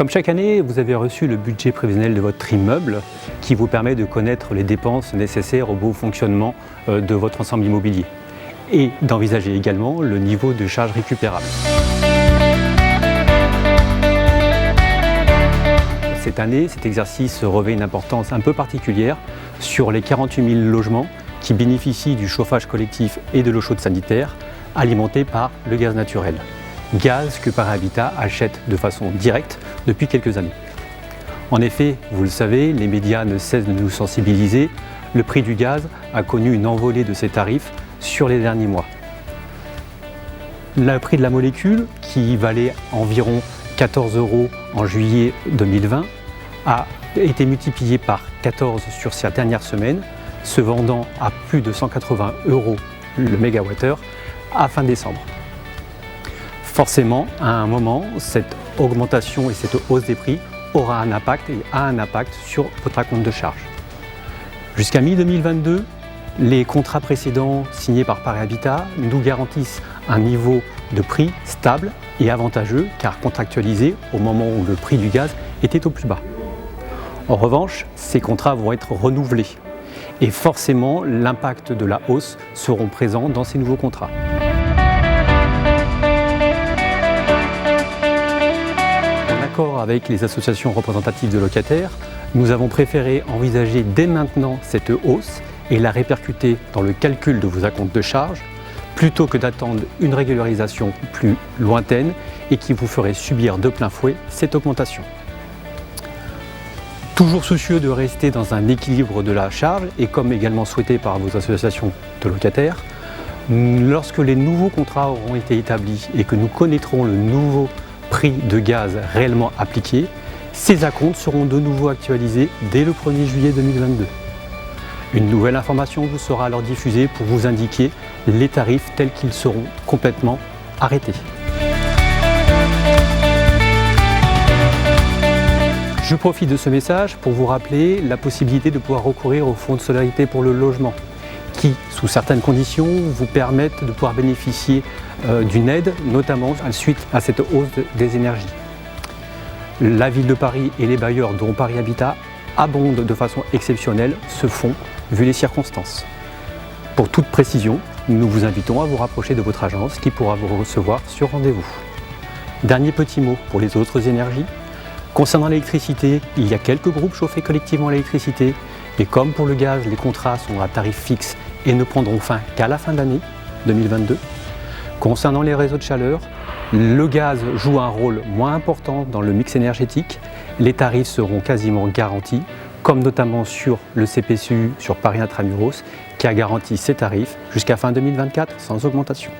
Comme chaque année, vous avez reçu le budget prévisionnel de votre immeuble qui vous permet de connaître les dépenses nécessaires au bon fonctionnement de votre ensemble immobilier et d'envisager également le niveau de charges récupérables. Cette année, cet exercice revêt une importance un peu particulière sur les 48 000 logements qui bénéficient du chauffage collectif et de l'eau chaude sanitaire alimentés par le gaz naturel. Gaz que Paris Habitat achète de façon directe depuis quelques années. En effet, vous le savez, les médias ne cessent de nous sensibiliser. Le prix du gaz a connu une envolée de ses tarifs sur les derniers mois. Le prix de la molécule, qui valait environ 14 € en juillet 2020, a été multiplié par 14 sur ces dernières semaines, se vendant à plus de 180 € le mégawattheure à fin décembre. Forcément, à un moment, cette augmentation et cette hausse des prix aura un impact et a un impact sur votre acompte de charge. Jusqu'à mi-2022, les contrats précédents signés par Paris Habitat nous garantissent un niveau de prix stable et avantageux car contractualisé au moment où le prix du gaz était au plus bas. En revanche, ces contrats vont être renouvelés et forcément l'impact de la hausse seront présents dans ces nouveaux contrats. En accord avec les associations représentatives de locataires, nous avons préféré envisager dès maintenant cette hausse et la répercuter dans le calcul de vos acomptes de charges, plutôt que d'attendre une régularisation plus lointaine et qui vous ferait subir de plein fouet cette augmentation. Toujours soucieux de rester dans un équilibre de la charge et comme également souhaité par vos associations de locataires, lorsque les nouveaux contrats auront été établis et que nous connaîtrons le nouveau prix de gaz réellement appliqué, ces acomptes seront de nouveau actualisés dès le 1er juillet 2022. Une nouvelle information vous sera alors diffusée pour vous indiquer les tarifs tels qu'ils seront complètement arrêtés. Je profite de ce message pour vous rappeler la possibilité de pouvoir recourir au Fonds de solidarité pour le logement qui, sous certaines conditions, vous permettent de pouvoir bénéficier d'une aide, notamment suite à cette hausse des énergies. La Ville de Paris et les bailleurs dont Paris Habitat abondent de façon exceptionnelle ce fonds vu les circonstances. Pour toute précision, nous vous invitons à vous rapprocher de votre agence qui pourra vous recevoir sur rendez-vous. Dernier petit mot pour les autres énergies. Concernant l'électricité, il y a quelques groupes chauffés collectivement à l'électricité et comme pour le gaz, les contrats sont à tarif fixe et ne prendront fin qu'à la fin de l'année 2022. Concernant les réseaux de chaleur, le gaz joue un rôle moins important dans le mix énergétique. Les tarifs seront quasiment garantis, comme notamment sur le CPCU sur Paris Intramuros, qui a garanti ses tarifs jusqu'à fin 2024 sans augmentation.